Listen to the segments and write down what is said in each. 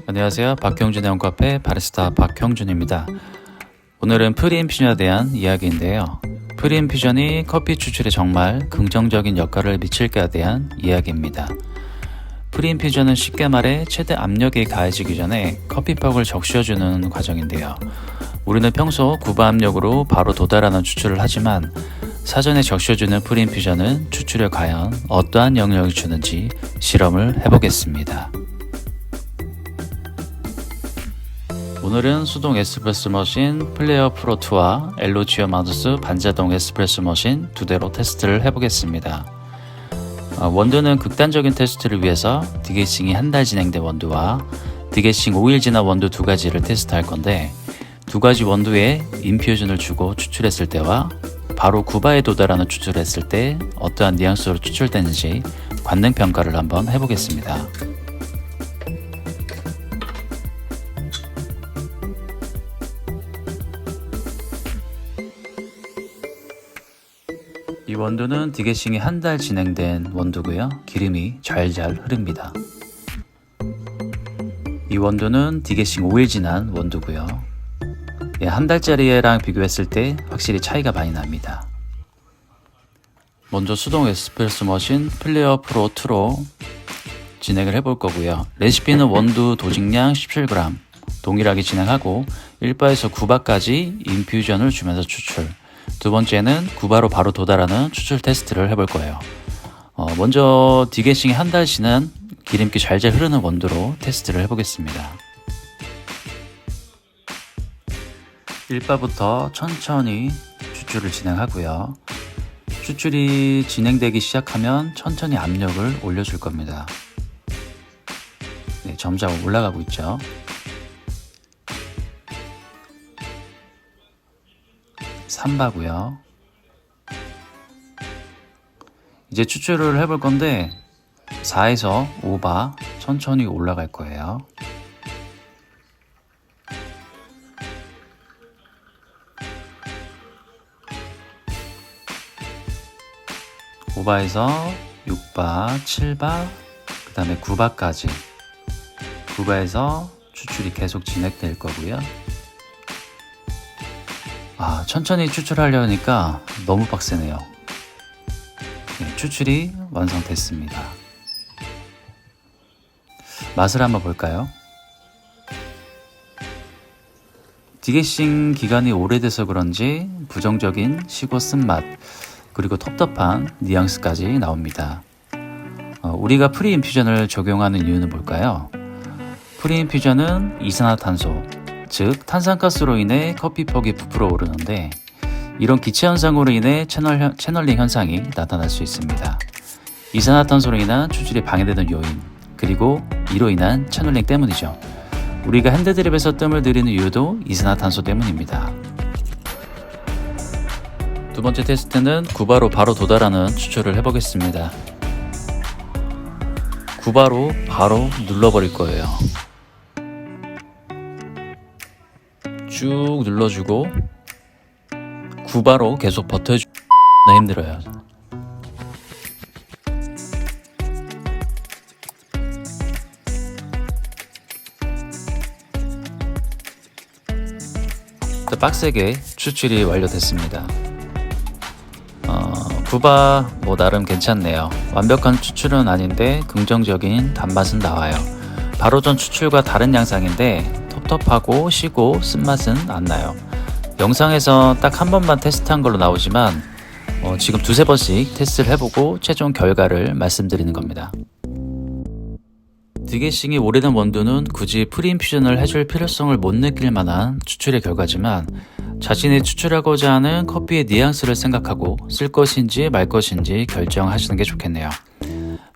안녕하세요. 박형준의 홈카페 바리스타 박형준입니다. 오늘은 프리인퓨전에 대한 이야기인데요. 프리인퓨전이 커피 추출에 정말 긍정적인 역할을 미칠까에 대한 이야기입니다. 프리인퓨전은 쉽게 말해 최대 압력이 가해지기 전에 커피퍽을 적셔주는 과정인데요. 우리는 평소 구바 압력으로 바로 도달하는 추출을 하지만 사전에 적셔주는 프리인퓨전은 추출에 과연 어떠한 영향을 주는지 실험을 해보겠습니다. 오늘은 수동 에스프레소 머신 플레어 프로2와 엘로지오 마우스 반자동 에스프레소 머신 두 대로 테스트를 해보겠습니다. 원두는 극단적인 테스트를 위해서 디게싱이 한 달 진행된 원두와 디게싱 5일 지난 원두 두 가지를 테스트할 건데, 두 가지 원두에 인퓨전을 주고 추출했을 때와 바로 구바에 도달하는 추출을 했을 때 어떠한 뉘앙스로 추출되는지 관능 평가를 한번 해보겠습니다. 이 원두는 디게싱이 한 달 진행된 원두고요. 기름이 잘잘 흐릅니다. 이 원두는 디게싱 5일 지난 원두고요. 한 달짜리랑 비교했을 때 확실히 차이가 많이 납니다. 먼저 수동 에스프레소 머신 플레어 프로 2로 진행을 해볼 거고요. 레시피는 원두 도직량 17g 동일하게 진행하고 1바에서 9바까지 인퓨전을 주면서 추출, 두 번째는 구바로 바로 도달하는 추출 테스트를 해볼 거예요. 먼저 디게싱이 한 달 지난 기름기 잘잘 흐르는 원두로 테스트를 해보겠습니다. 1바부터 천천히 추출을 진행하고요. 추출이 진행되기 시작하면 천천히 압력을 올려줄 겁니다. 네, 점점 올라가고 있죠. 3바고요. 이제 추출을 해볼 건데 4에서 5바 천천히 올라갈 거예요. (5바에서) 6바, 7바, 그 다음에 9바까지 9바에서 추출이 계속 진행될 거고요. 천천히 추출하려니까 너무 빡세네요. 네, 추출이 완성됐습니다. 맛을 한번 볼까요? 디게싱 기간이 오래돼서 그런지 부정적인 시고 쓴맛, 그리고 텁텁한 뉘앙스까지 나옵니다. 우리가 프리인퓨전을 적용하는 이유는 뭘까요? 프리인퓨전은 이산화탄소, 즉 탄산가스로 인해 커피퍽이 부풀어 오르는데, 이런 기체 현상으로 인해 채널링 현상이 나타날 수 있습니다. 이산화탄소로 인한 추출이 방해되는 요인, 그리고 이로 인한 채널링 때문이죠. 우리가 핸드드립에서 뜸을 들이는 이유도 이산화탄소 때문입니다. 두 번째 테스트는 구바로 바로 도달하는 추출을 해보겠습니다. 구바로 바로 눌러버릴 거예요. 쭉 눌러주고 9바로 계속 버텨주면 힘들어요. 더 빡세게 추출이 완료됐습니다. 9바 나름 괜찮네요. 완벽한 추출은 아닌데 긍정적인 단맛은 나와요. 바로 전 추출과 다른 양상인데 텁텁하고 시고 쓴맛은 안 나요. 영상에서 딱 한 번만 테스트한 걸로 나오지만 지금 두세 번씩 테스트를 해보고 최종 결과를 말씀드리는 겁니다. 디게싱이 오래된 원두는 굳이 프리인퓨전을 해줄 필요성을 못 느낄 만한 추출의 결과지만, 자신이 추출하고자 하는 커피의 뉘앙스를 생각하고 쓸 것인지 말 것인지 결정하시는 게 좋겠네요.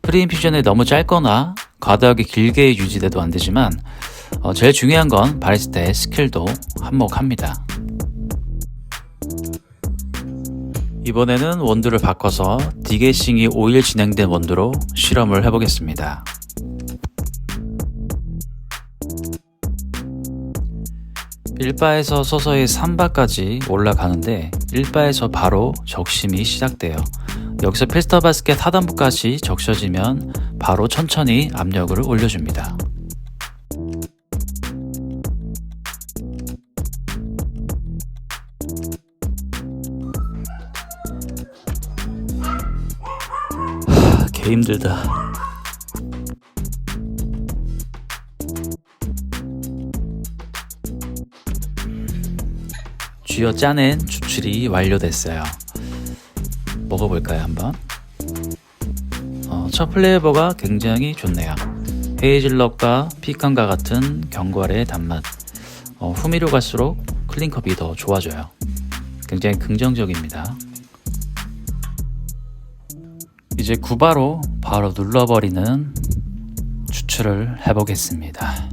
프리인퓨전이 너무 짧거나 과도하게 길게 유지돼도 안 되지만, 제일 중요한 건 바리스타의 스킬도 한몫합니다. 이번에는 원두를 바꿔서 디게싱이 5일 진행된 원두로 실험을 해보겠습니다. 1바에서 서서히 3바까지 올라가는데 1바에서 바로 적심이 시작돼요. 여기서 필터 바스켓 하단부까지 적셔지면 바로 천천히 압력을 올려줍니다. 개 힘들다. 쥐어 짜낸 추출이 완료됐어요. 먹어볼까요 한번? 첫 플레이버가 굉장히 좋네요. 헤이즐넛과 피칸과 같은 견과류의 단맛. 후미로 갈수록 클린컵이 더 좋아져요. 굉장히 긍정적입니다. 이제 구바로 바로 눌러버리는 추출을 해보겠습니다.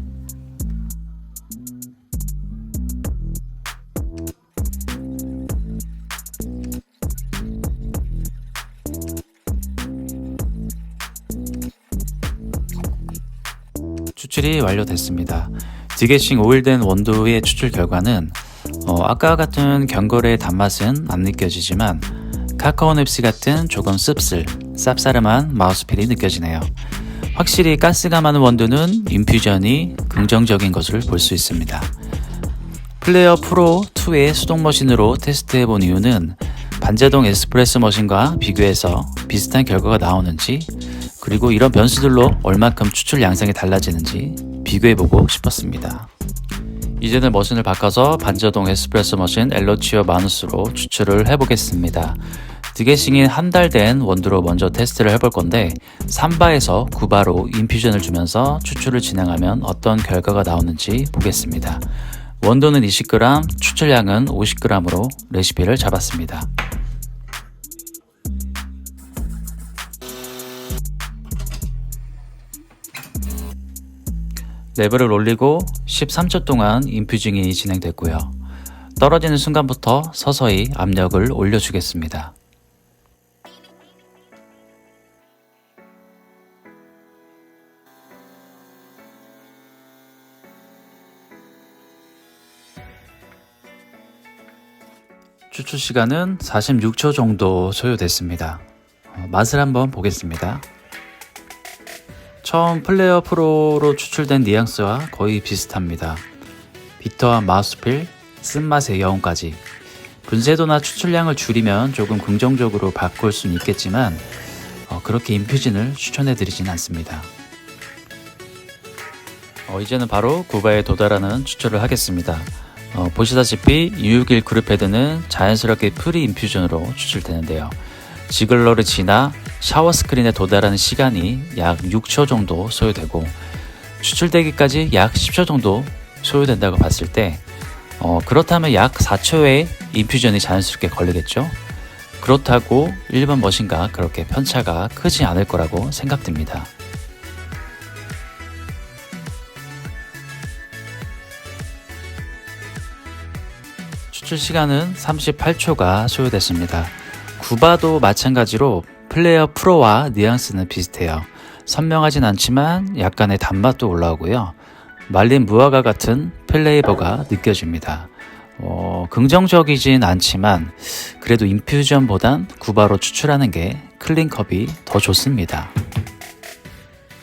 추출이 완료됐습니다. 디게싱 오일된 원두의 추출 결과는 아까와 같은 견과류의 단맛은 안 느껴지지만 카카오 닙스 같은 조금 씁쓸, 쌉싸름한 마우스필이 느껴지네요. 확실히 가스가 많은 원두는 인퓨전이 긍정적인 것을 볼 수 있습니다. 플레이어 프로 2의 수동 머신으로 테스트해본 이유는 반자동 에스프레소 머신과 비교해서 비슷한 결과가 나오는지, 그리고 이런 변수들로 얼마큼 추출 양상이 달라지는지 비교해보고 싶었습니다. 이제는 머신을 바꿔서 반자동 에스프레소 머신 엘로치오 마누스로 추출을 해보겠습니다. 디게싱인 한 달 된 원두로 먼저 테스트를 해볼 건데 3바에서 9바로 인퓨전을 주면서 추출을 진행하면 어떤 결과가 나오는지 보겠습니다. 원두는 20g, 추출량은 50g으로 레시피를 잡았습니다. 레벨을 올리고 13초 동안 인퓨징이 진행됐고요. 떨어지는 순간부터 서서히 압력을 올려주겠습니다. 추출 시간은 46초 정도 소요됐습니다. 맛을 한번 보겠습니다. 처음 플레이어 프로로 추출된 뉘앙스와 거의 비슷합니다. 비터한 마우스필, 쓴맛의 여운까지. 분쇄도나 추출량을 줄이면 조금 긍정적으로 바꿀 수는 있겠지만 그렇게 인퓨전을 추천해드리진 않습니다. 이제는 바로 9바에 도달하는 추출을 하겠습니다. 보시다시피 261 그룹헤드는 자연스럽게 프리 인퓨전으로 추출되는데요. 지글러를 지나 샤워 스크린에 도달하는 시간이 약 6초 정도 소요되고 추출되기까지 약 10초 정도 소요된다고 봤을 때 그렇다면 약 4초의 인퓨전이 자연스럽게 걸리겠죠. 그렇다고 일반 머신과 그렇게 편차가 크지 않을 거라고 생각됩니다. 추출 시간은 38초가 소요됐습니다. 9바도 마찬가지로 플레이어 프로와 뉘앙스는 비슷해요. 선명하진 않지만 약간의 단맛도 올라오고요. 말린 무화과 같은 플레이버가 느껴집니다. 긍정적이진 않지만 그래도 인퓨전보단 9바로 추출하는 게 클린컵이 더 좋습니다.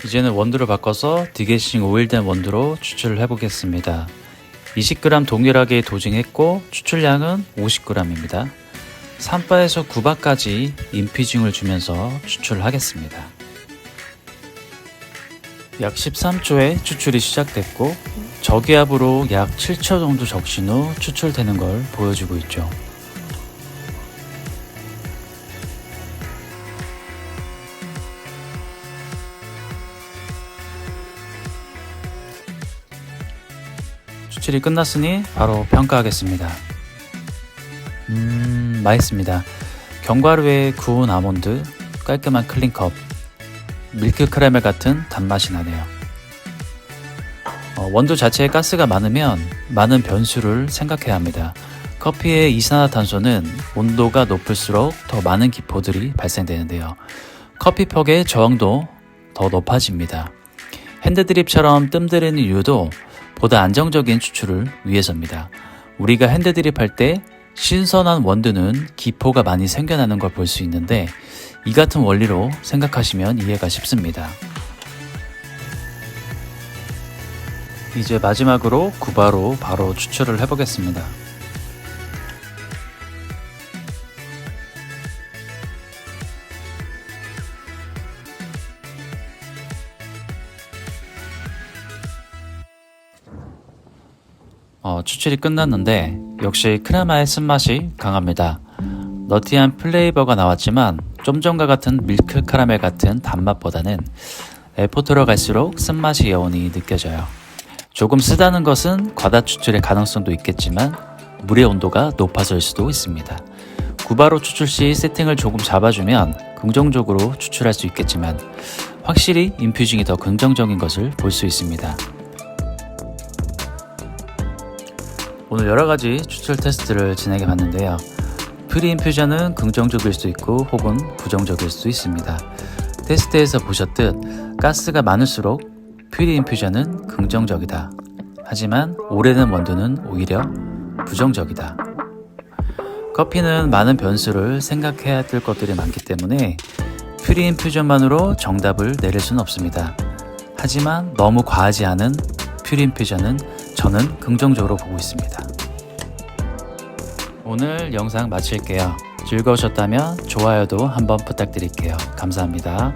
이제는 원두를 바꿔서 디게싱 오일된 원두로 추출을 해보겠습니다. 20g 동일하게 도징했고 추출량은 50g입니다. 3바에서 9바까지 인퓨징을 주면서 추출하겠습니다. 약 13초에 추출이 시작됐고 저기압으로 약 7초 정도 적신 후 추출되는 걸 보여주고 있죠. 추출이 끝났으니 바로 평가하겠습니다. 맛있습니다. 견과류의 구운 아몬드, 깔끔한 클린컵, 밀크 카라멜 같은 단맛이 나네요. 원두 자체에 가스가 많으면 많은 변수를 생각해야 합니다. 커피의 이산화탄소는 온도가 높을수록 더 많은 기포들이 발생되는데요. 커피퍽의 저항도 더 높아집니다. 핸드드립처럼 뜸들이는 이유도 보다 안정적인 추출을 위해서입니다. 우리가 핸드드립 할 때 신선한 원두는 기포가 많이 생겨나는 걸 볼 수 있는데 이 같은 원리로 생각하시면 이해가 쉽습니다. 이제 마지막으로 9바로 바로 추출을 해보겠습니다. 추출이 끝났는데 역시 크레마의 쓴맛이 강합니다. 너티한 플레이버가 나왔지만 좀 전과 같은 밀크 카라멜 같은 단맛보다는 에포트로 갈수록 쓴맛이 여운이 느껴져요. 조금 쓰다는 것은 과다 추출의 가능성도 있겠지만 물의 온도가 높아서일 수도 있습니다. 구바로 추출 시 세팅을 조금 잡아주면 긍정적으로 추출할 수 있겠지만 확실히 인퓨징이 더 긍정적인 것을 볼 수 있습니다. 오늘 여러가지 추출 테스트를 진행해 봤는데요. 프리 인퓨전은 긍정적일 수 있고 혹은 부정적일 수 있습니다. 테스트에서 보셨듯 가스가 많을수록 프리 인퓨전은 긍정적이다. 하지만 오래된 원두는 오히려 부정적이다. 커피는 많은 변수를 생각해야 될 것들이 많기 때문에 프리 인퓨전만으로 정답을 내릴 수는 없습니다. 하지만 너무 과하지 않은 프리 인퓨전은 저는 긍정적으로 보고 있습니다. 오늘 영상 마칠게요. 즐거우셨다면 좋아요도 한번 부탁드릴게요. 감사합니다.